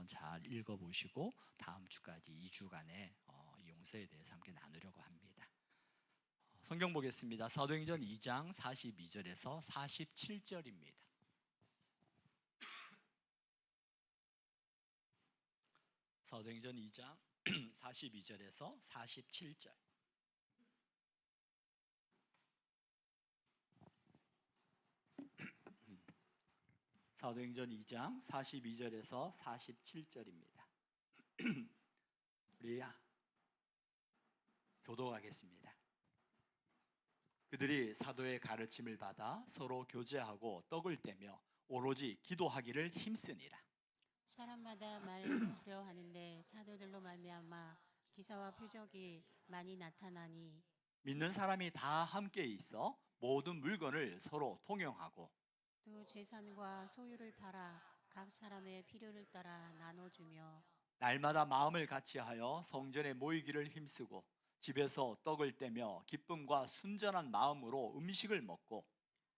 한번 잘 읽어보시고 다음 주까지 2주간의 용서에 대해서 함께 나누려고 합니다. 성경 보겠습니다. 사도행전 2장 42절에서 47절입니다. 사도행전 2장 42절에서 47절. 사도행전 2장 42절에서 47절입니다. 우리 교도하겠습니다. 그들이 사도의 가르침을 받아 서로 교제하고 떡을 떼며 오로지 기도하기를 힘쓰니라. 사람마다 말을 두려워하는데 사도들로 말미암아 기사와 표적이 많이 나타나니 믿는 사람이 다 함께 있어 모든 물건을 서로 통용하고 또 재산과 소유를 팔아 각 사람의 필요를 따라 나눠주며 날마다 마음을 같이하여 성전에 모이기를 힘쓰고 집에서 떡을 떼며 기쁨과 순전한 마음으로 음식을 먹고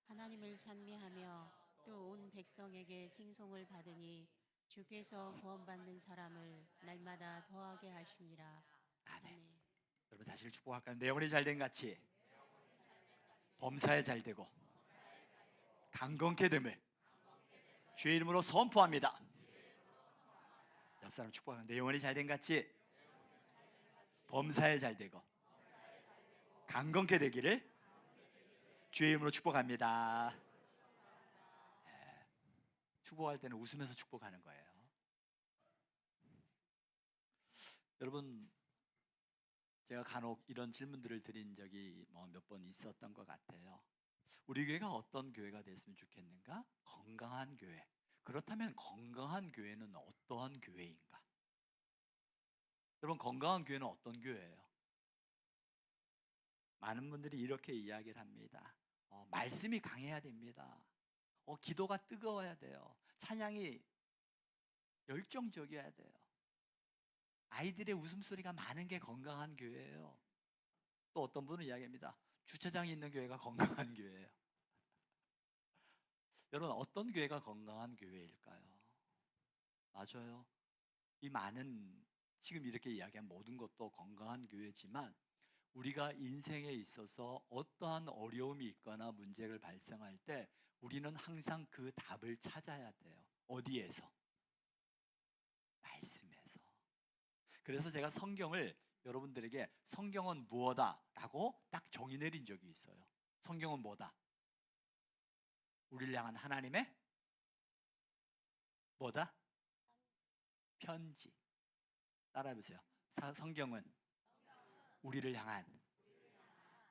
하나님을 찬미하며 또 온 백성에게 칭송을 받으니 주께서 구원받는 사람을 날마다 더하게 하시니라. 아멘. 여러분 다시 축복할까요? 내 영혼이 잘된 같이 범사에 잘되고 강건케 됨을 주의 이름으로 선포합니다. 옆 사람 축복합니다. 내 영혼이 잘된 같이 범사에 잘되고 강건케 되기를 주의 이름으로 축복합니다. 축복할 때는 웃으면서 축복하는 거예요. 여러분, 제가 간혹 이런 질문들을 드린 적이 몇 번 있었던 것 같아요. 우리 교회가 어떤 교회가 됐으면 좋겠는가? 건강한 교회. 그렇다면 건강한 교회는 어떠한 교회인가? 여러분, 건강한 교회는 어떤 교회예요? 많은 분들이 이렇게 이야기를 합니다. 말씀이 강해야 됩니다. 기도가 뜨거워야 돼요. 찬양이 열정적이어야 돼요. 아이들의 웃음소리가 많은 게 건강한 교회예요. 또 어떤 분은 이야기합니다. 주차장이 있는 교회가 건강한 교회예요. 여러분, 어떤 교회가 건강한 교회일까요? 맞아요. 이 많은 지금 이렇게 이야기한 모든 것도 건강한 교회지만 우리가 인생에 있어서 어떠한 어려움이 있거나 문제를 발생할 때 우리는 항상 그 답을 찾아야 돼요. 어디에서? 말씀에서. 그래서 제가 성경을 여러분들에게 성경은 무엇다? 라고 딱 정의 내린 적이 있어요. 성경은 뭐다? 우리를 향한 하나님의 뭐다? 편지. 따라해보세요. 성경은 우리를 향한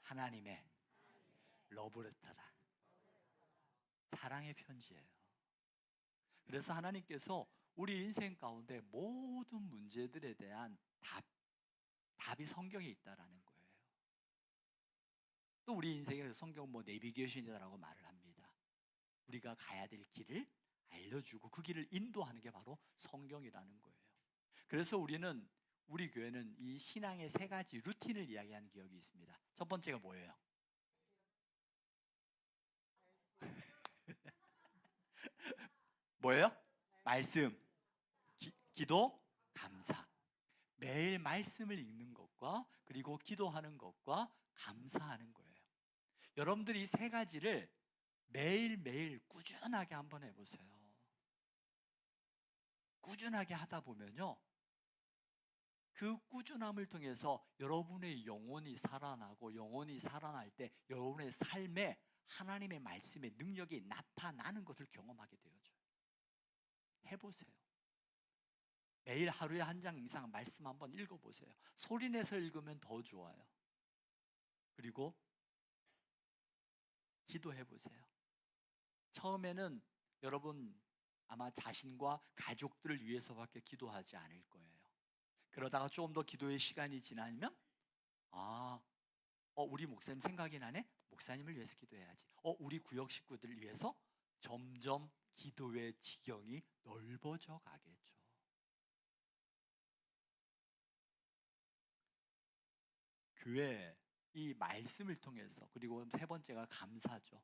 하나님의 러브레터다. 사랑의 편지예요. 그래서 하나님께서 우리 인생 가운데 모든 문제들에 대한 답이 성경에 있다라는 거예요. 또 우리 인생에 성경은 내비게이션이다라고 말을 합니다. 우리가 가야 될 길을 알려주고 그 길을 인도하는 게 바로 성경이라는 거예요. 그래서 우리 교회는 이 신앙의 3가지 루틴을 이야기하는 기억이 있습니다. 첫 번째가 뭐예요? 뭐예요? 말씀, 기도, 감사. 매일 말씀을 읽는 것과 그리고 기도하는 것과 감사하는 거예요. 여러분들이 이 3가지를 매일매일 꾸준하게 한번 해보세요. 꾸준하게 하다 보면요, 그 꾸준함을 통해서 여러분의 영혼이 살아나고 영혼이 살아날 때 여러분의 삶에 하나님의 말씀의 능력이 나타나는 것을 경험하게 되어져요. 해보세요. 매일 하루에 1장 이상 말씀 한번 읽어보세요. 소리내서 읽으면 더 좋아요. 그리고 기도해보세요. 처음에는 여러분 아마 자신과 가족들을 위해서밖에 기도하지 않을 거예요. 그러다가 조금 더 기도의 시간이 지나면 우리 목사님 생각이 나네? 목사님을 위해서 기도해야지. 우리 구역 식구들을 위해서 점점 기도의 지경이 넓어져 가겠죠. 교회 이 말씀을 통해서, 그리고 3번째가 감사죠.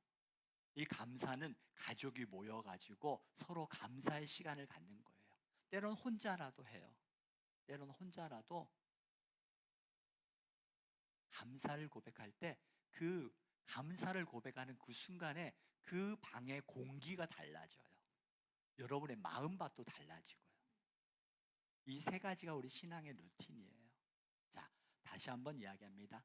이 감사는 가족이 모여가지고 서로 감사의 시간을 갖는 거예요. 때로는 혼자라도 해요. 때로는 혼자라도 감사를 고백할 때 그 감사를 고백하는 그 순간에 그 방의 공기가 달라져요. 여러분의 마음밭도 달라지고요. 이 세 가지가 우리 신앙의 루틴이에요. 자, 다시 한번 이야기합니다.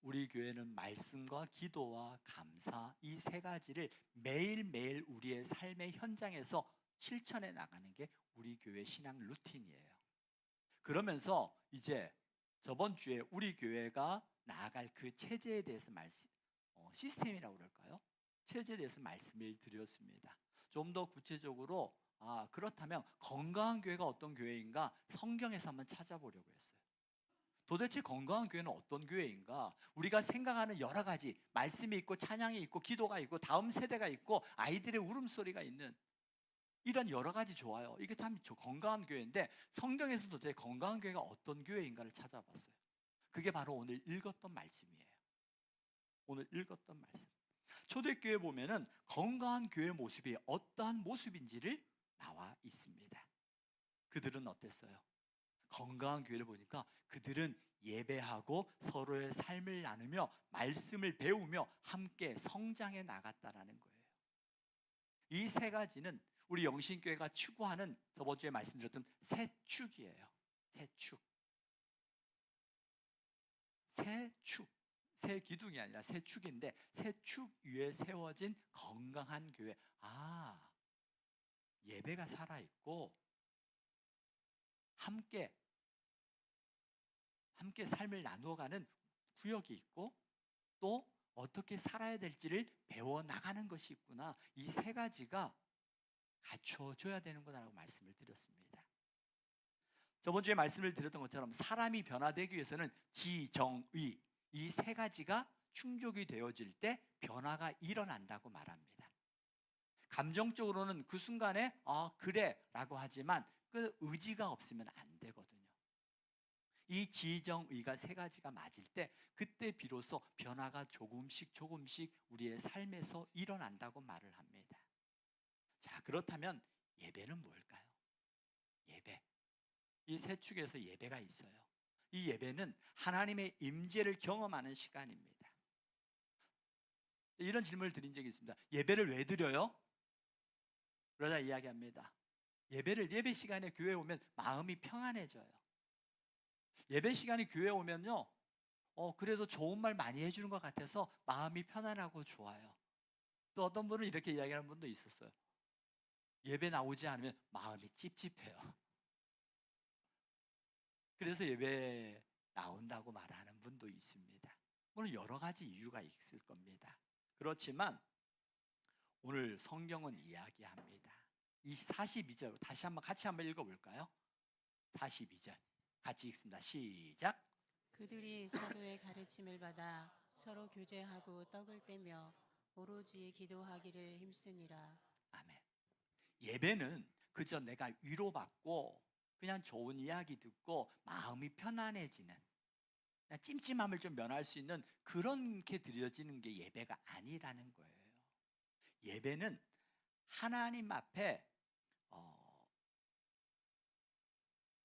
우리 교회는 말씀과 기도와 감사 이 세 가지를 매일매일 우리의 삶의 현장에서 실천해 나가는 게 우리 교회 신앙 루틴이에요. 그러면서 이제 저번 주에 우리 교회가 나아갈 그 체제에 대해서 시스템이라고 그럴까요? 체제에 대해서 말씀을 드렸습니다. 좀 더 구체적으로 그렇다면 건강한 교회가 어떤 교회인가 성경에서 한번 찾아보려고 했어요. 도대체 건강한 교회는 어떤 교회인가? 우리가 생각하는 여러 가지 말씀이 있고 찬양이 있고 기도가 있고 다음 세대가 있고 아이들의 울음소리가 있는 이런 여러 가지 좋아요. 이게 참 건강한 교회인데 성경에서 도대체 건강한 교회가 어떤 교회인가를 찾아봤어요. 그게 바로 오늘 읽었던 말씀이에요. 오늘 읽었던 말씀. 초대교회 보면은 건강한 교회 모습이 어떠한 모습인지를 나와 있습니다. 그들은 어땠어요? 건강한 교회를 보니까 그들은 예배하고 서로의 삶을 나누며 말씀을 배우며 함께 성장해 나갔다라는 거예요. 이 세 가지는 우리 영신교회가 추구하는 저번 주에 말씀드렸던 새 축이에요. 새 축. 새 축. 새 기둥이 아니라 새 축인데 새 축 위에 세워진 건강한 교회. 예배가 살아있고 함께 삶을 나누어가는 구역이 있고 또 어떻게 살아야 될지를 배워나가는 것이 있구나. 이 세 가지가 갖춰져야 되는 거다라고 말씀을 드렸습니다. 저번 주에 말씀을 드렸던 것처럼 사람이 변화되기 위해서는 지정의 이 세 가지가 충족이 되어질 때 변화가 일어난다고 말합니다. 감정적으로는 그 순간에 그래 라고 하지만 그 의지가 없으면 안 되거든요. 이 지정의가 세 가지가 맞을 때 그때 비로소 변화가 조금씩 우리의 삶에서 일어난다고 말을 합니다. 자, 그렇다면 예배는 뭘까요? 예배. 이 세 축에서 예배가 있어요. 이 예배는 하나님의 임재를 경험하는 시간입니다. 이런 질문을 드린 적이 있습니다. 예배를 왜 드려요? 그러다 이야기합니다. 예배 시간에 교회에 오면 마음이 평안해져요. 예배 시간에 교회에 오면요, 그래도 좋은 말 많이 해주는 것 같아서 마음이 편안하고 좋아요. 또 어떤 분은 이렇게 이야기하는 분도 있었어요. 예배 나오지 않으면 마음이 찝찝해요. 그래서 예배 나온다고 말하는 분도 있습니다. 물론 여러 가지 이유가 있을 겁니다. 그렇지만 오늘 성경은 이야기합니다. 이 42절 같이 한번 읽어볼까요? 42절 같이 읽습니다. 시작. 그들이 사도의 가르침을 받아 서로 교제하고 떡을 떼며 오로지 기도하기를 힘쓰니라. 아멘. 예배는 그저 내가 위로받고 그냥 좋은 이야기 듣고 마음이 편안해지는 그냥 찜찜함을 좀 면할 수 있는 그렇게 드려지는 게 예배가 아니라는 거예요. 예배는 하나님 앞에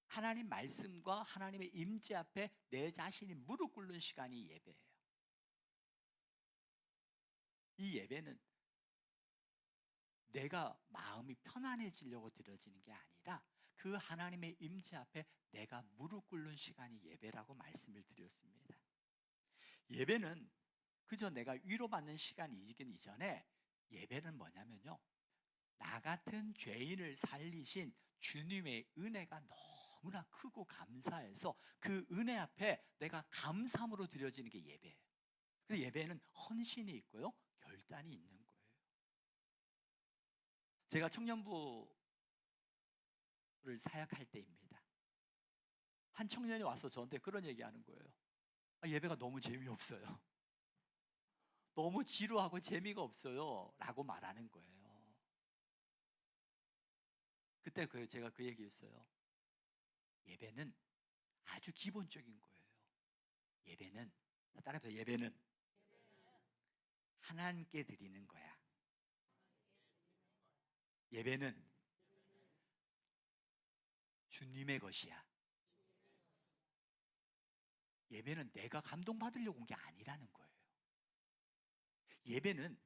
하나님 말씀과 하나님의 임재 앞에 내 자신이 무릎 꿇는 시간이 예배예요. 이 예배는 내가 마음이 편안해지려고 드려지는 게 아니라 그 하나님의 임재 앞에 내가 무릎 꿇는 시간이 예배라고 말씀을 드렸습니다. 예배는 그저 내가 위로받는 시간이긴 이전에 예배는 뭐냐면요, 나 같은 죄인을 살리신 주님의 은혜가 너무나 크고 감사해서 그 은혜 앞에 내가 감사함으로 드려지는 게 예배예요. 그래서 예배에는 헌신이 있고요, 결단이 있는 거예요. 제가 청년부를 사역할 때입니다. 한 청년이 와서 저한테 그런 얘기하는 거예요. 예배가 너무 재미없어요. 너무 지루하고 재미가 없어요 라고 말하는 거예요. 그때 제가 그 얘기했어요. 예배는 아주 기본적인 거예요. 예배는 따라해보세요. 예배는 하나님께 드리는 거야. 예배는 주님의 것이야. 예배는 내가 감동받으려고 온 게 아니라는 거예요. 예배는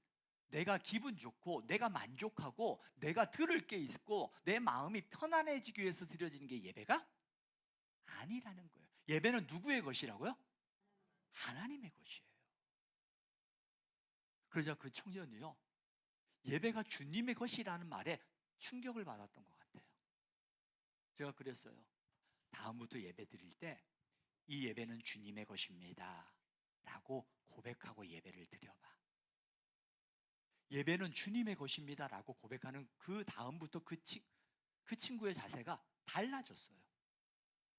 내가 기분 좋고 내가 만족하고 내가 들을 게 있고 내 마음이 편안해지기 위해서 드려지는 게 예배가 아니라는 거예요. 예배는 누구의 것이라고요? 하나님의 것이에요. 그러자 그 청년이요, 예배가 주님의 것이라는 말에 충격을 받았던 것 같아요. 제가 그랬어요. 다음부터 예배 드릴 때 이 예배는 주님의 것입니다 라고 고백하고 예배를 드려봐. 예배는 주님의 것입니다 라고 고백하는 그 다음부터 그 친구의 자세가 달라졌어요.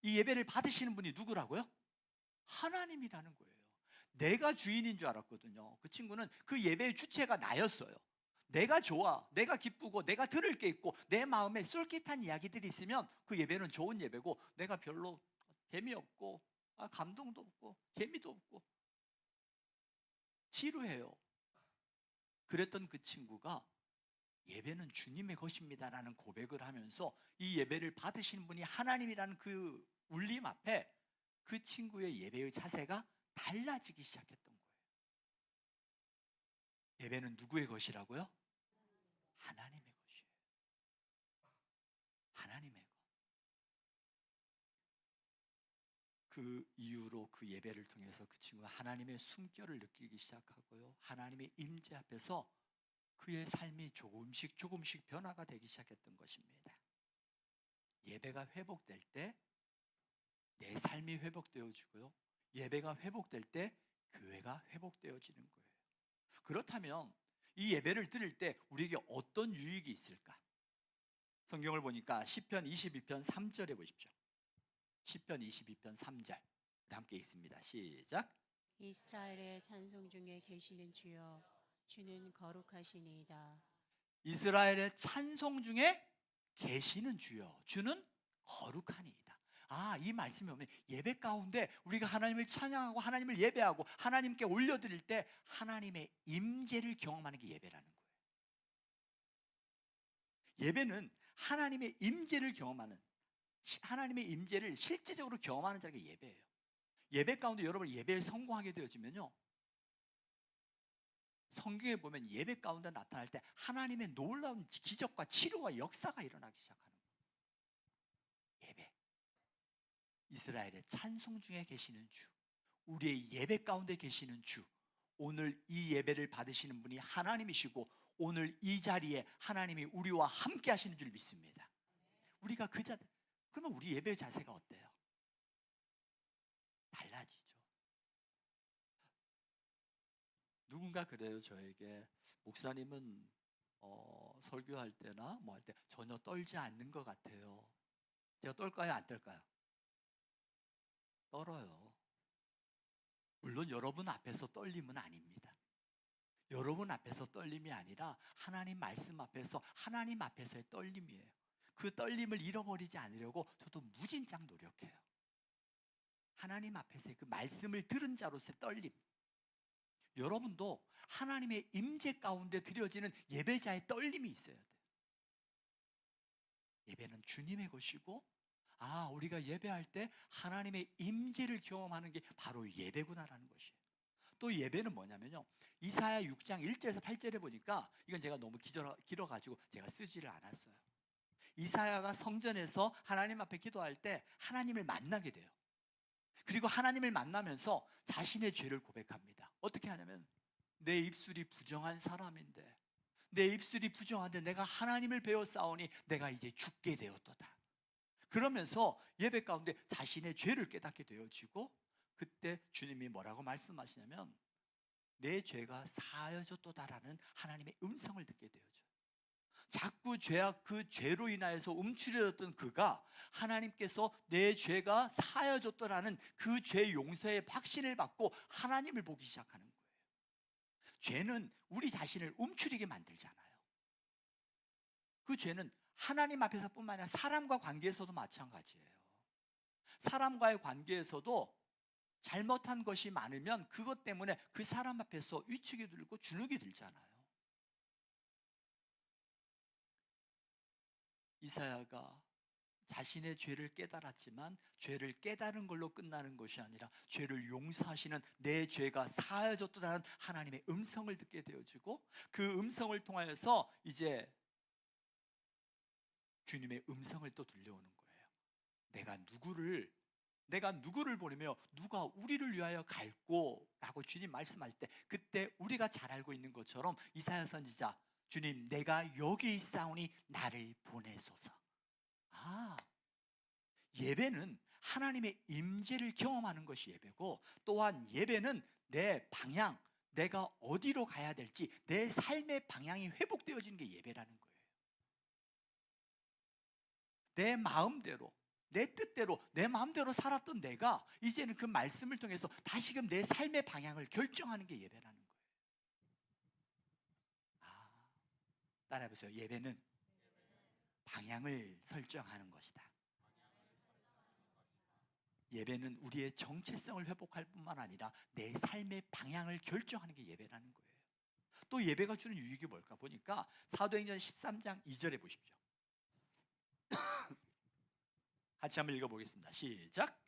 이 예배를 받으시는 분이 누구라고요? 하나님이라는 거예요. 내가 주인인 줄 알았거든요. 그 친구는 그 예배의 주체가 나였어요. 내가 좋아, 내가 기쁘고 내가 들을 게 있고 내 마음에 쏠깃한 이야기들이 있으면 그 예배는 좋은 예배고, 내가 별로 재미없고 감동도 없고 재미도 없고 지루해요. 그랬던 그 친구가 예배는 주님의 것입니다라는 고백을 하면서 이 예배를 받으시는 분이 하나님이라는 그 울림 앞에 그 친구의 예배의 자세가 달라지기 시작했던 거예요. 예배는 누구의 것이라고요? 하나님의 것이에요. 하나님의 것. 그 이후로 그 예배를 통해서 그 친구가 하나님의 숨결을 느끼기 시작하고요, 하나님의 임재 앞에서 그의 삶이 조금씩 변화가 되기 시작했던 것입니다. 예배가 회복될 때 내 삶이 회복되어지고요, 예배가 회복될 때 교회가 회복되어지는 거예요. 그렇다면 이 예배를 드릴 때 우리에게 어떤 유익이 있을까? 성경을 보니까 시편 22편 3절에 보십시오. 시편 22편 3절 함께 읽습니다. 시작. 이스라엘의 찬송 중에 계시는 주여, 주는 거룩하시니이다. 이스라엘의 찬송 중에 계시는 주여, 주는 거룩하니이다. 이 말씀이 오면 예배 가운데 우리가 하나님을 찬양하고 하나님을 예배하고 하나님께 올려드릴 때 하나님의 임재를 경험하는 게 예배라는 거예요. 예배는 하나님의 임재를 경험하는, 하나님의 임재를 실제적으로 경험하는 자가 예배예요. 예배 가운데 여러분 예배에 성공하게 되어지면요, 성경에 보면 예배 가운데 나타날 때 하나님의 놀라운 기적과 치료와 역사가 일어나기 시작하는 거예요. 예배. 이스라엘의 찬송 중에 계시는 주, 우리의 예배 가운데 계시는 주, 오늘 이 예배를 받으시는 분이 하나님이시고 오늘 이 자리에 하나님이 우리와 함께 하시는 줄 믿습니다. 우리가 그러면 우리 예배의 자세가 어때요? 달라지죠. 누군가 그래요, 저에게. 목사님은 설교할 때나 뭐 할 때 전혀 떨지 않는 것 같아요. 제가 떨까요, 안 떨까요? 떨어요. 물론 여러분 앞에서 떨림은 아닙니다. 여러분 앞에서 떨림이 아니라 하나님 말씀 앞에서, 하나님 앞에서의 떨림이에요. 그 떨림을 잃어버리지 않으려고 저도 무진장 노력해요. 하나님 앞에서의 그 말씀을 들은 자로서의 떨림. 여러분도 하나님의 임재 가운데 드려지는 예배자의 떨림이 있어야 돼요. 예배는 주님의 것이고, 우리가 예배할 때 하나님의 임재를 경험하는 게 바로 예배구나라는 것이에요. 또 예배는 뭐냐면요, 이사야 6장 1절에서 8절에 보니까, 이건 제가 너무 길어가지고 제가 쓰지를 않았어요. 이사야가 성전에서 하나님 앞에 기도할 때 하나님을 만나게 돼요. 그리고 하나님을 만나면서 자신의 죄를 고백합니다. 어떻게 하냐면, 내 입술이 부정한 사람인데, 내 입술이 부정한데 내가 하나님을 배워싸우니 내가 이제 죽게 되었도다. 그러면서 예배 가운데 자신의 죄를 깨닫게 되어지고, 그때 주님이 뭐라고 말씀하시냐면 내 죄가 사하여졌도다라는 하나님의 음성을 듣게 되어져요. 자꾸 그 죄로 인하여서 움츠려졌던 그가 하나님께서 내 죄가 사하여졌도라는 그 죄 용서의 확신을 받고 하나님을 보기 시작하는 거예요. 죄는 우리 자신을 움츠리게 만들잖아요. 그 죄는 하나님 앞에서뿐만 아니라 사람과 관계에서도 마찬가지예요. 사람과의 관계에서도 잘못한 것이 많으면 그것 때문에 그 사람 앞에서 위축이 들고 주눅이 들잖아요. 이사야가 자신의 죄를 깨달았지만 죄를 깨달은 걸로 끝나는 것이 아니라 죄를 용서하시는 내 죄가 사하여졌다는 하나님의 음성을 듣게 되어지고 그 음성을 통하여서 이제 주님의 음성을 또 들려오는 거예요. 내가 누구를 보내며 누가 우리를 위하여 갈고 라고 주님 말씀하실 때 그때 우리가 잘 알고 있는 것처럼 이사야 선지자 주님 내가 여기 있사오니 나를 보내소서. 예배는 하나님의 임재를 경험하는 것이 예배고 또한 예배는 내 방향, 내가 어디로 가야 될지 내 삶의 방향이 회복되어지는 게 예배라는 거예요. 내 마음대로 내 뜻대로 내 마음대로 살았던 내가 이제는 그 말씀을 통해서 다시금 내 삶의 방향을 결정하는 게 예배라는 거예요. 따라해보세요. 예배는 방향을 설정하는 것이다. 예배는 우리의 정체성을 회복할 뿐만 아니라 내 삶의 방향을 결정하는 게 예배라는 거예요. 또 예배가 주는 유익이 뭘까 보니까 사도행전 13장 2절에 보십시오. 같이 한번 읽어보겠습니다. 시작.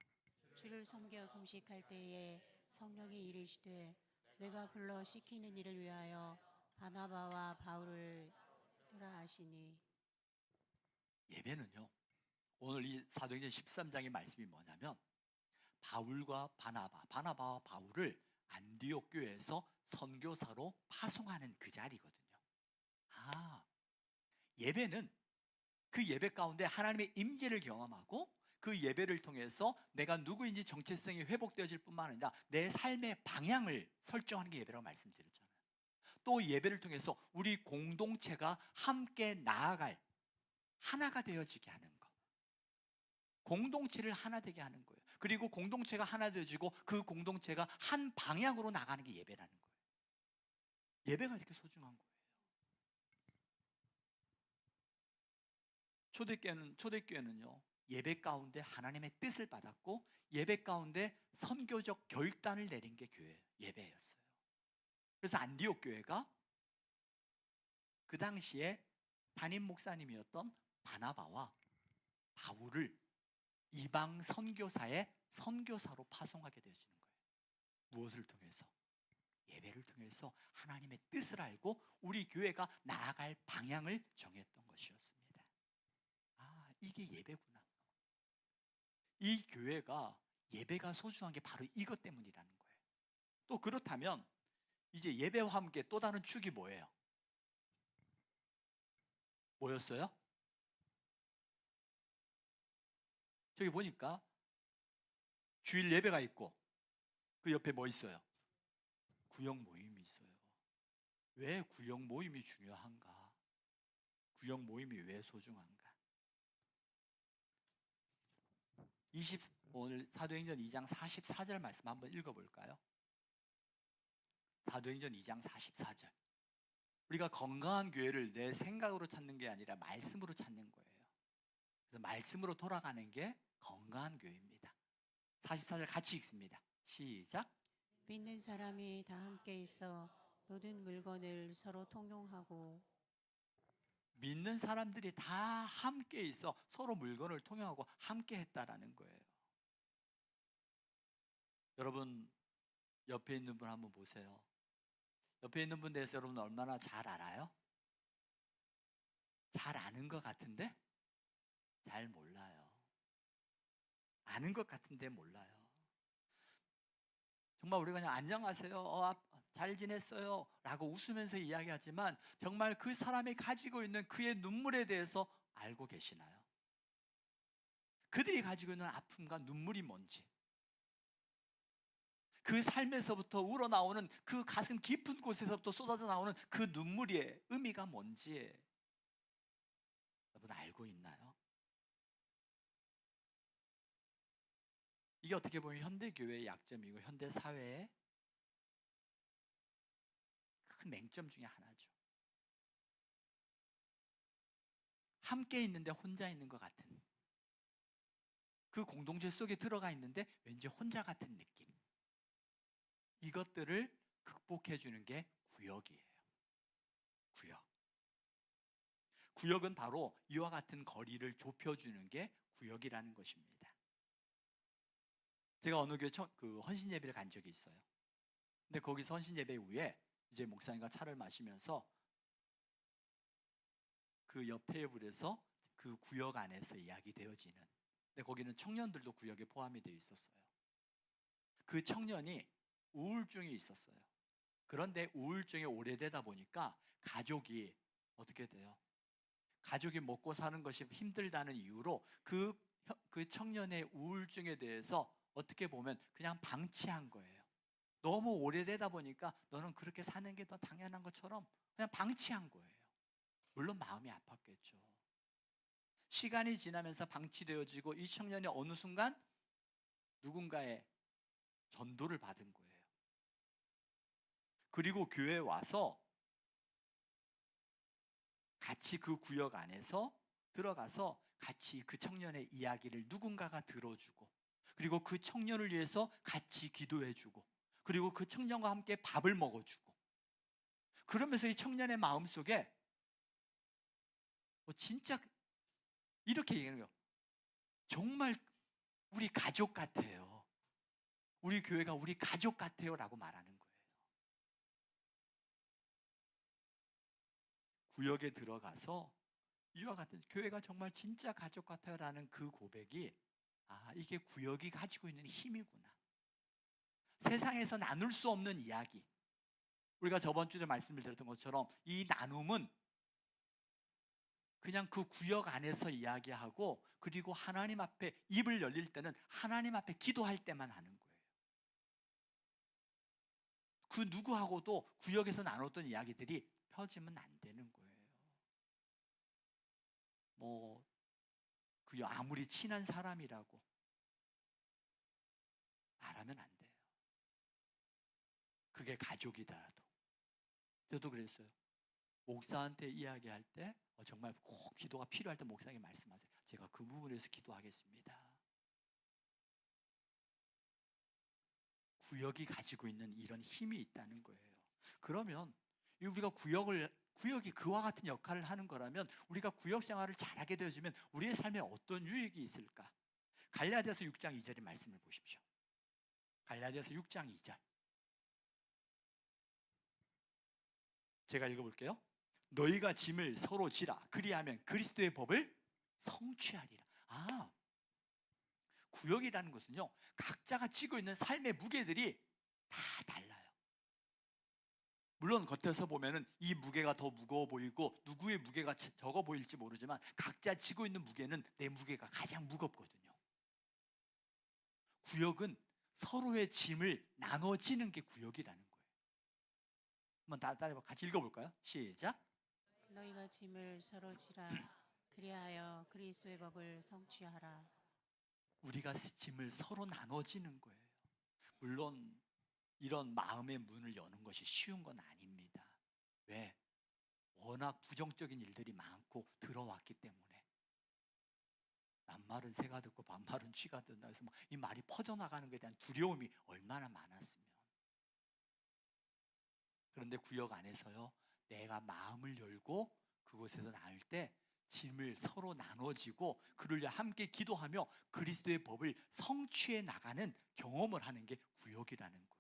주를 섬겨 금식할 때에 성령이 이르시되 내가 불러 시키는 일을 위하여 바나바와 바울을 뜨라 하시니. 예배는요, 오늘 이 사도행전 13장의 말씀이 뭐냐면 바울과 바나바와 바울을 안디옥 교회에서 선교사로 파송하는 그 자리거든요. 예배는 그 예배 가운데 하나님의 임재를 경험하고 그 예배를 통해서 내가 누구인지 정체성이 회복되어질 뿐만 아니라 내 삶의 방향을 설정하는 게 예배라고 말씀드렸잖아요. 또 예배를 통해서 우리 공동체가 함께 나아갈 하나가 되어지게 하는 것, 공동체를 하나 되게 하는 거예요. 그리고 공동체가 하나 되어지고 그 공동체가 한 방향으로 나가는 게 예배라는 거예요. 예배가 이렇게 소중한 거예요. 초대교회는요, 예배 가운데 하나님의 뜻을 받았고 예배 가운데 선교적 결단을 내린 게 예배였어요. 그래서 안디옥 교회가 그 당시에 담임 목사님이었던 바나바와 바울을 이방 선교사의 선교사로 파송하게 되어지는 거예요. 무엇을 통해서? 예배를 통해서 하나님의 뜻을 알고 우리 교회가 나아갈 방향을 정했던 것이었습니다. 이게 예배구나. 이 교회가 예배가 소중한 게 바로 이것 때문이라는 거예요. 또 그렇다면 이제 예배와 함께 또 다른 축이 뭐예요? 뭐였어요? 저기 보니까 주일 예배가 있고 그 옆에 뭐 있어요? 구역 모임이 있어요. 왜 구역 모임이 중요한가? 구역 모임이 왜 소중한가? 오늘 사도행전 2장 44절 말씀 한번 읽어볼까요? 사도행전 2장 44절. 우리가 건강한 교회를 내 생각으로 찾는 게 아니라 말씀으로 찾는 거예요. 그래서 말씀으로 돌아가는 게 건강한 교회입니다. 44절 같이 읽습니다. 시작. 믿는 사람이 다 함께 있어 모든 물건을 서로 통용하고. 믿는 사람들이 다 함께 있어 서로 물건을 통용하고 함께 했다라는 거예요. 여러분 옆에 있는 분 한번 보세요. 옆에 있는 분 대해서 여러분 얼마나 잘 알아요? 잘 아는 것 같은데 잘 몰라요. 아는 것 같은데 몰라요. 정말 우리가 그냥 안녕하세요, 잘 지냈어요 라고 웃으면서 이야기하지만 정말 그 사람이 가지고 있는 그의 눈물에 대해서 알고 계시나요? 그들이 가지고 있는 아픔과 눈물이 뭔지, 그 삶에서부터 우러나오는 그 가슴 깊은 곳에서부터 쏟아져 나오는 그 눈물의 의미가 뭔지 여러분 알고 있나요? 이게 어떻게 보면 현대교회의 약점이고 현대사회의 큰 맹점 중에 하나죠. 함께 있는데 혼자 있는 것 같은, 그 공동체 속에 들어가 있는데 왠지 혼자 같은 느낌. 이것들을 극복해 주는 게 구역이에요. 구역. 구역은 바로 이와 같은 거리를 좁혀주는 게 구역이라는 것입니다. 제가 어느 교회 헌신 예배를 간 적이 있어요. 근데 거기서 헌신 예배 후에 이제 목사님과 차를 마시면서 그 옆 테이블에서 그 구역 안에서 이야기되어지는, 근데 거기는 청년들도 구역에 포함이 되어 있었어요. 그 청년이 우울증이 있었어요. 그런데 우울증이 오래되다 보니까 가족이 어떻게 돼요? 가족이 먹고 사는 것이 힘들다는 이유로 그 청년의 우울증에 대해서 어떻게 보면 그냥 방치한 거예요. 너무 오래되다 보니까 너는 그렇게 사는 게 더 당연한 것처럼 그냥 방치한 거예요. 물론 마음이 아팠겠죠. 시간이 지나면서 방치되어지고 이 청년이 어느 순간 누군가의 전도를 받은 거예요. 그리고 교회에 와서 같이 그 구역 안에서 들어가서 같이 그 청년의 이야기를 누군가가 들어주고, 그리고 그 청년을 위해서 같이 기도해주고, 그리고 그 청년과 함께 밥을 먹어주고, 그러면서 이 청년의 마음속에 진짜 이렇게 얘기하는 거예요. 정말 우리 가족 같아요. 우리 교회가 우리 가족 같아요 라고 말하는 거예요. 구역에 들어가서 이와 같은 교회가 정말 진짜 가족 같아요 라는 그 고백이, 이게 구역이 가지고 있는 힘이구나. 세상에서 나눌 수 없는 이야기, 우리가 저번 주에 말씀을 드렸던 것처럼 이 나눔은 그냥 그 구역 안에서 이야기하고, 그리고 하나님 앞에 입을 열릴 때는 하나님 앞에 기도할 때만 하는 거예요. 그 누구하고도 구역에서 나눴던 이야기들이 펴지면 안 되는 거예요. 그 아무리 친한 사람이라고 말하면 안 돼요. 그게 가족이더라도. 저도 그랬어요. 목사한테 이야기할 때 정말 꼭 기도가 필요할 때 목사님이 말씀하세요. 제가 그 부분에서 기도하겠습니다. 구역이 가지고 있는 이런 힘이 있다는 거예요. 그러면 우리가 구역이 그와 같은 역할을 하는 거라면 우리가 구역 생활을 잘하게 되어지면 우리의 삶에 어떤 유익이 있을까? 갈라디아서 6장 2절의 말씀을 보십시오. 갈라디아서 6장 2절. 제가 읽어볼게요. 너희가 짐을 서로 지라. 그리하면 그리스도의 법을 성취하리라. 구역이라는 것은요, 각자가 지고 있는 삶의 무게들이 다 달라요. 물론 겉에서 보면은 이 무게가 더 무거워 보이고 누구의 무게가 적어 보일지 모르지만 각자 지고 있는 무게는 내 무게가 가장 무겁거든요. 구역은 서로의 짐을 나눠지는 게 구역이라는 거예요. 한번 따라해 같이 읽어볼까요? 시작. 너희가 짐을 서로 지라. 그리하여 그리스도의 법을 성취하라. 우리가 짐을 서로 나눠지는 거예요. 물론 이런 마음의 문을 여는 것이 쉬운 건 아닙니다. 왜? 워낙 부정적인 일들이 많고 들어왔기 때문에. 남말은 새가 듣고 반말은 쥐가 듣는다 해서 이 말이 퍼져나가는 것에 대한 두려움이 얼마나 많았으면. 그런데 구역 안에서요, 내가 마음을 열고 그곳에서 나올 때 짐을 서로 나눠지고 그를 위해 함께 기도하며 그리스도의 법을 성취해 나가는 경험을 하는 게 구역이라는 거예요.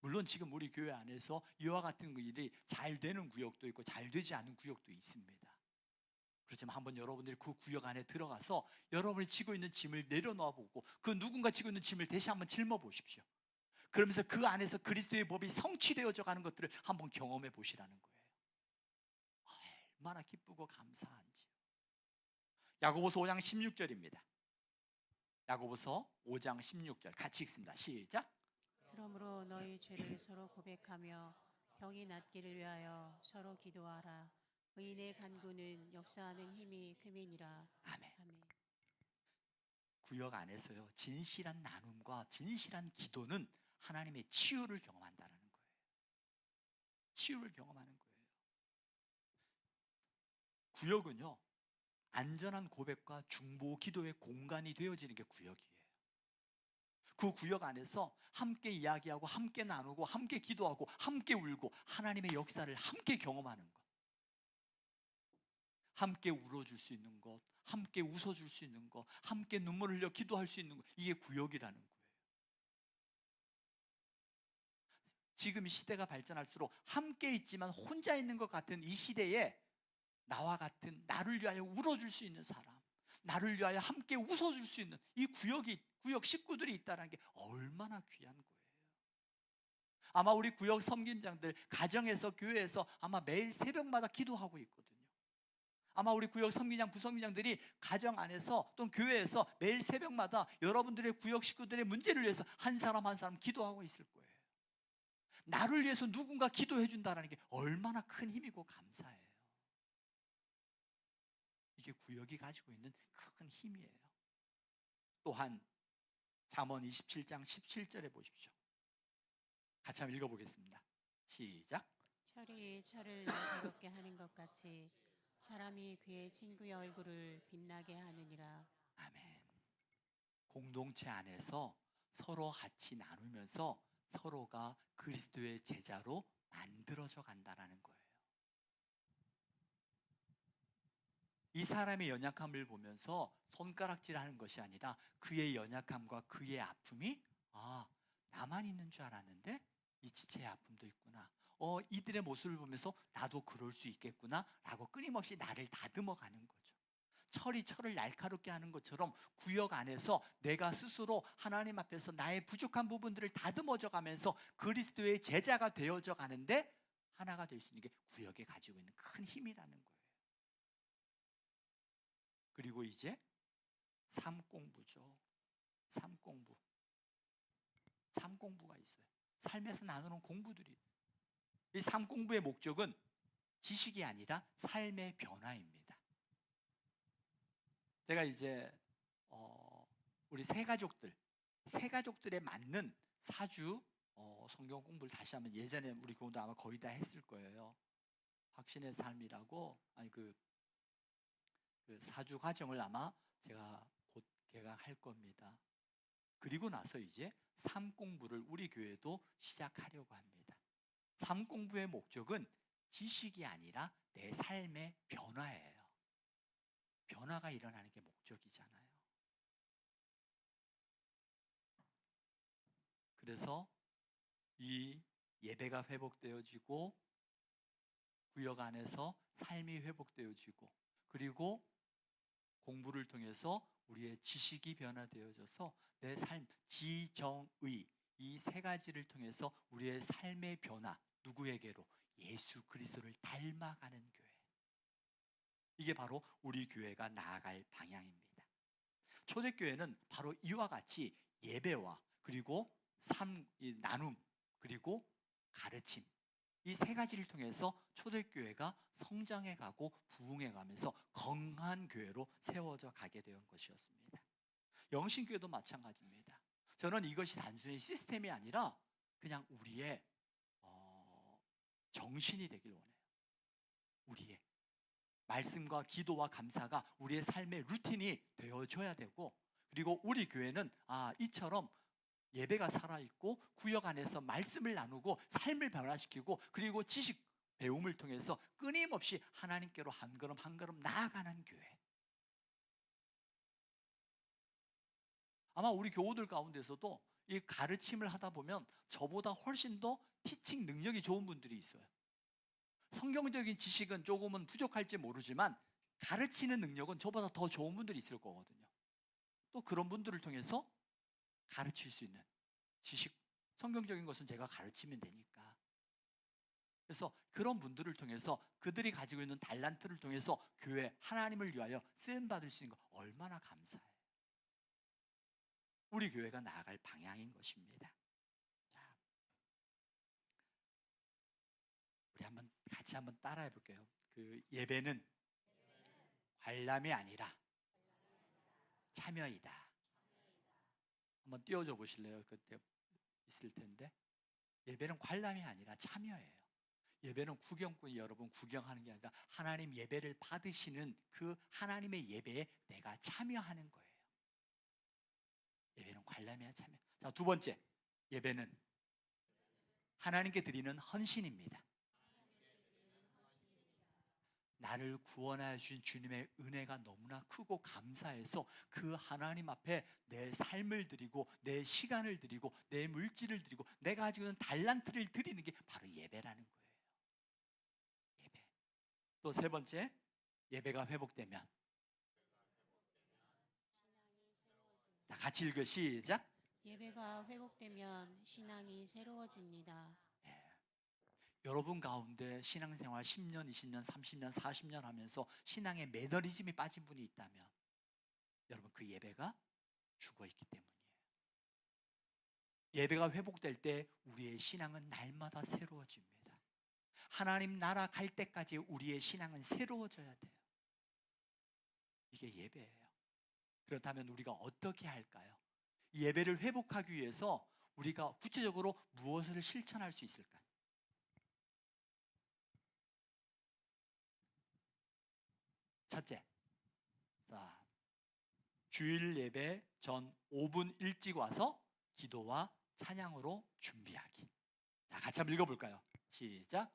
물론 지금 우리 교회 안에서 이와 같은 일이 잘 되는 구역도 있고 잘 되지 않은 구역도 있습니다. 그렇지만 한번 여러분들이 그 구역 안에 들어가서 여러분이 지고 있는 짐을 내려놓아 보고 그 누군가 지고 있는 짐을 다시 한번 짊어 보십시오. 그러면서 그 안에서 그리스도의 법이 성취되어져 가는 것들을 한번 경험해 보시라는 거예요. 얼마나 기쁘고 감사한지요. 야고보서 5장 16절입니다. 야고보서 5장 16절 같이 읽습니다. 시작. 그러므로 너희 죄를 서로 고백하며 병이 낫기를 위하여 서로 기도하라. 의인의 간구는 역사하는 힘이 큼이니라. 아멘. 아멘. 구역 안에서요, 진실한 나눔과 진실한 기도는 하나님의 치유를 경험한다는 거예요. 치유를 경험하는 거예요. 구역은요, 안전한 고백과 중보 기도의 공간이 되어지는 게 구역이에요. 그 구역 안에서 함께 이야기하고 함께 나누고 함께 기도하고 함께 울고 하나님의 역사를 함께 경험하는 것. 함께 울어줄 수 있는 것, 함께 웃어줄 수 있는 것, 함께 눈물을 흘려 기도할 수 있는 것, 이게 구역이라는 거예요. 지금 이 시대가 발전할수록 함께 있지만 혼자 있는 것 같은 이 시대에 나와 같은 나를 위하여 울어줄 수 있는 사람, 나를 위하여 함께 웃어줄 수 있는 이 구역 식구들이 있다는 게 얼마나 귀한 거예요. 아마 우리 구역 섬김장들 가정에서 교회에서 아마 매일 새벽마다 기도하고 있거든요. 아마 우리 구역 섬김장 부섬김장들이 가정 안에서 또는 교회에서 매일 새벽마다 여러분들의 구역 식구들의 문제를 위해서 한 사람 한 사람 기도하고 있을 거예요. 나를 위해서 누군가 기도해 준다는 게 얼마나 큰 힘이고 감사해요. 이게 구역이 가지고 있는 큰 힘이에요. 또한 잠언 27장 17절에 보십시오. 같이 한번 읽어보겠습니다. 시작. 철이 철을 여유롭게 하는 것 같이 사람이 그의 친구의 얼굴을 빛나게 하느니라. 아멘. 공동체 안에서 서로 같이 나누면서 서로가 그리스도의 제자로 만들어져 간다는 거예요. 이 사람의 연약함을 보면서 손가락질하는 것이 아니라 그의 연약함과 그의 아픔이 나만 있는 줄 알았는데 이 지체의 아픔도 있구나. 이들의 모습을 보면서 나도 그럴 수 있겠구나 라고 끊임없이 나를 다듬어 가는 거죠. 철이 철을 날카롭게 하는 것처럼 구역 안에서 내가 스스로 하나님 앞에서 나의 부족한 부분들을 다듬어져 가면서 그리스도의 제자가 되어져 가는데 하나가 될 수 있는 게 구역에 가지고 있는 큰 힘이라는 거예요. 그리고 이제 삶공부죠. 삶공부가 있어요. 삶에서 나누는 공부들이. 이 삶공부의 목적은 지식이 아니라 삶의 변화입니다. 제가 이제 우리 새 가족들에 맞는 사주 성경 공부를 다시 하면 예전에 우리 교우도 아마 거의 다 했을 거예요. 확신의 삶이라고 그 사주 과정을 아마 제가 곧 개강할 겁니다. 그리고 나서 이제 삶 공부를 우리 교회도 시작하려고 합니다. 삶 공부의 목적은 지식이 아니라 내 삶의 변화예요. 변화가 일어나는 게 목적이잖아요. 그래서 이 예배가 회복되어지고 구역 안에서 삶이 회복되어지고 그리고 공부를 통해서 우리의 지식이 변화되어져서 내 삶, 지정의 이 세 가지를 통해서 우리의 삶의 변화, 누구에게로? 예수 그리스도를 닮아가는 교회. 이게 바로 우리 교회가 나아갈 방향입니다. 초대교회는 바로 이와 같이 예배와 그리고 나눔 그리고 가르침 이 세 가지를 통해서 초대교회가 성장해 가고 부흥해 가면서 건강한 교회로 세워져 가게 된 것이었습니다. 영신교회도 마찬가지입니다. 저는 이것이 단순히 시스템이 아니라 그냥 우리의 정신이 되길 원해요. 우리의 말씀과 기도와 감사가 우리의 삶의 루틴이 되어줘야 되고 그리고 우리 교회는 이처럼 예배가 살아있고 구역 안에서 말씀을 나누고 삶을 변화시키고 그리고 지식 배움을 통해서 끊임없이 하나님께로 한 걸음 한 걸음 나아가는 교회. 아마 우리 교우들 가운데서도 이 가르침을 하다 보면 저보다 훨씬 더 티칭 능력이 좋은 분들이 있어요. 성경적인 지식은 조금은 부족할지 모르지만 가르치는 능력은 저보다 더 좋은 분들이 있을 거거든요. 또 그런 분들을 통해서 가르칠 수 있는 지식, 성경적인 것은 제가 가르치면 되니까. 그래서 그런 분들을 통해서 그들이 가지고 있는 달란트를 통해서 교회 하나님을 위하여 쓰임받을 수 있는 거 얼마나 감사해요. 우리 교회가 나아갈 방향인 것입니다. 자, 우리 같이 한번 따라해 볼게요. 그 예배는 관람이 아니라 참여이다. 한번 띄워줘 보실래요? 그때 있을 텐데. 예배는 관람이 아니라 참여예요. 예배는 구경꾼이 여러분 구경하는 게 아니라 하나님 예배를 받으시는 그 하나님의 예배에 내가 참여하는 거예요. 예배는 관람이야 참여. 자, 두 번째, 예배는 하나님께 드리는 헌신입니다. 나를 구원하여 주신 주님의 은혜가 너무나 크고 감사해서 그 하나님 앞에 내 삶을 드리고 내 시간을 드리고 내 물질을 드리고 내가 가지고 있는 달란트를 드리는 게 바로 예배라는 거예요. 예배. 또 세 번째, 예배가 회복되면, 다 같이 읽어 시작. 예배가 회복되면 신앙이 새로워집니다. 여러분 가운데 신앙생활 10년, 20년, 30년, 40년 하면서 신앙에 매너리즘이 빠진 분이 있다면 여러분 그 예배가 죽어있기 때문이에요. 예배가 회복될 때 우리의 신앙은 날마다 새로워집니다. 하나님 나라 갈 때까지 우리의 신앙은 새로워져야 돼요. 이게 예배예요. 그렇다면 우리가 어떻게 할까요? 이 예배를 회복하기 위해서 우리가 구체적으로 무엇을 실천할 수 있을까요? 첫째, 자, 주일 예배 전 5분 일찍 와서 기도와 찬양으로 준비하기. 자, 같이 한번 읽어볼까요? 시작.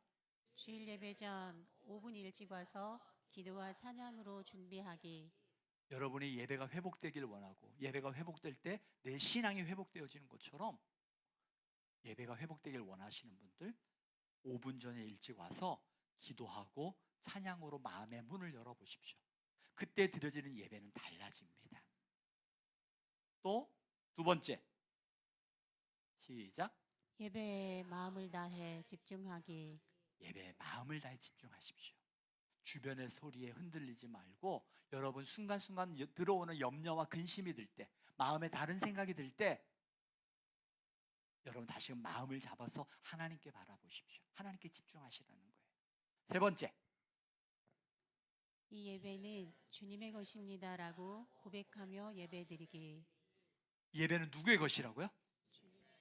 주일 예배 전 5분 일찍 와서 기도와 찬양으로 준비하기. 여러분이 예배가 회복되길 원하고 예배가 회복될 때 내 신앙이 회복되어지는 것처럼 예배가 회복되길 원하시는 분들 5분 전에 일찍 와서 기도하고 찬양으로 마음의 문을 열어보십시오. 그때 드려지는 예배는 달라집니다. 또 두 번째, 시작. 예배에 마음을 다해 집중하기. 예배에 마음을 다해 집중하십시오. 주변의 소리에 흔들리지 말고 여러분 순간순간 들어오는 염려와 근심이 들 때, 마음에 다른 생각이 들 때 여러분 다시금 마음을 잡아서 하나님께 바라보십시오. 하나님께 집중하시라는 거예요. 세 번째, 이 예배는 주님의 것입니다라고 고백하며 예배드리기. 예배는 누구의 것이라고요?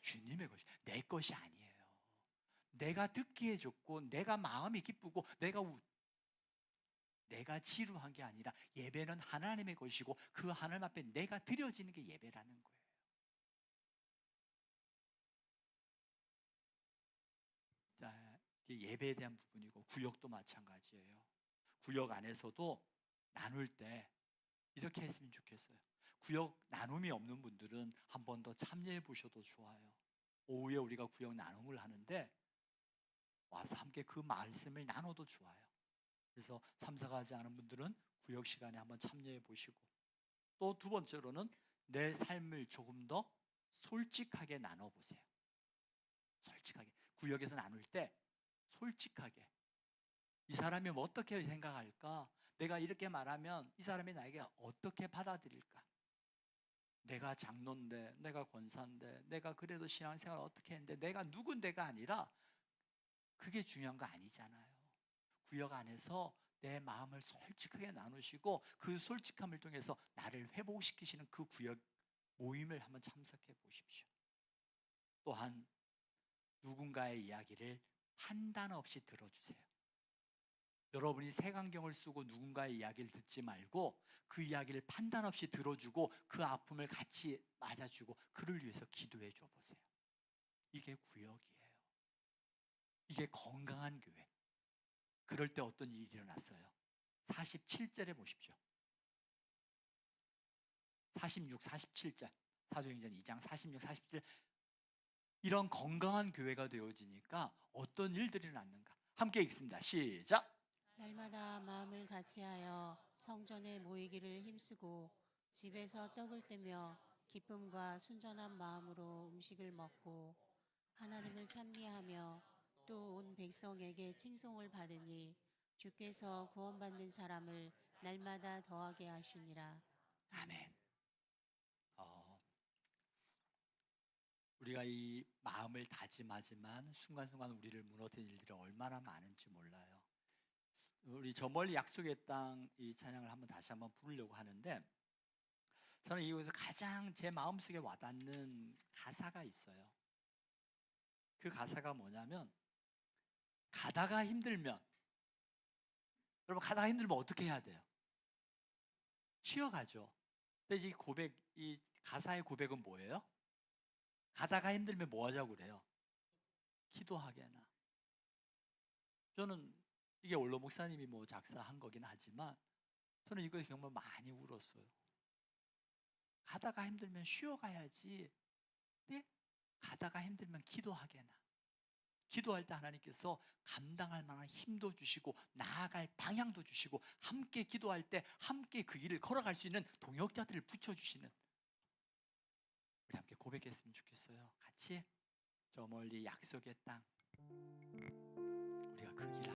주님의 것이, 내 것이 아니에요. 내가 듣기에 좋고 내가 마음이 기쁘고 내가 지루한 게 아니라 예배는 하나님의 것이고 그 하나님 앞에 내가 드려지는 게 예배라는 거예요. 자, 이게 예배에 대한 부분이고 구역도 마찬가지예요. 구역 안에서도 나눌 때 이렇게 했으면 좋겠어요. 구역 나눔이 없는 분들은 한 번 더 참여해 보셔도 좋아요. 오후에 우리가 구역 나눔을 하는데 와서 함께 그 말씀을 나눠도 좋아요. 그래서 참석하지 않은 분들은 구역 시간에 한번 참여해 보시고, 또 두 번째로는 내 삶을 조금 더 솔직하게 나눠보세요. 솔직하게. 구역에서 나눌 때 솔직하게 이 사람이 뭐 어떻게 생각할까? 내가 이렇게 말하면 이 사람이 나에게 어떻게 받아들일까? 내가 장로인데, 내가 권사인데, 내가 그래도 신앙생활 어떻게 했는데 내가 누군데가 아니라 그게 중요한 거 아니잖아요. 구역 안에서 내 마음을 솔직하게 나누시고 그 솔직함을 통해서 나를 회복시키시는 그 구역 모임을 한번 참석해 보십시오. 또한 누군가의 이야기를 판단 없이 들어주세요. 여러분이 색안경을 쓰고 누군가의 이야기를 듣지 말고 그 이야기를 판단 없이 들어주고 그 아픔을 같이 맞아주고 그를 위해서 기도해 줘 보세요. 이게 구역이에요. 이게 건강한 교회. 그럴 때 어떤 일이 일어났어요? 47절에 보십시오. 46, 47절. 사도행전 2장 46, 47. 이런 건강한 교회가 되어지니까 어떤 일들이 일어났는가? 함께 읽습니다. 시작. 날마다 마음을 같이하여 성전에 모이기를 힘쓰고 집에서 떡을 떼며 기쁨과 순전한 마음으로 음식을 먹고 하나님을 찬미하며 또 온 백성에게 칭송을 받으니 주께서 구원받는 사람을 날마다 더하게 하시니라. 아멘. 우리가 이 마음을 다짐하지만 순간순간 우리를 무너뜨린 일들이 얼마나 많은지 몰라요. 우리 저 멀리 약속의 땅 이 찬양을 다시 한번 부르려고 하는데, 저는 이곳에서 가장 제 마음속에 와닿는 가사가 있어요. 그 가사가 뭐냐면, 가다가 힘들면, 여러분 가다가 힘들면 어떻게 해야 돼요? 쉬어가죠. 근데 이 가사의 고백은 뭐예요? 가다가 힘들면 뭐 하자고 그래요? 기도하게나. 저는 이게 원로 목사님이 뭐 작사한 거긴 하지만 저는 이거 정말 많이 울었어요. 가다가 힘들면 쉬어가야지. 네? 가다가 힘들면 기도하게나. 기도할 때 하나님께서 감당할 만한 힘도 주시고 나아갈 방향도 주시고 함께 기도할 때 함께 그 길을 걸어갈 수 있는 동역자들을 붙여주시는, 우리 함께 고백했으면 좋겠어요. 같이 저 멀리 약속의 땅, 우리가 그 길을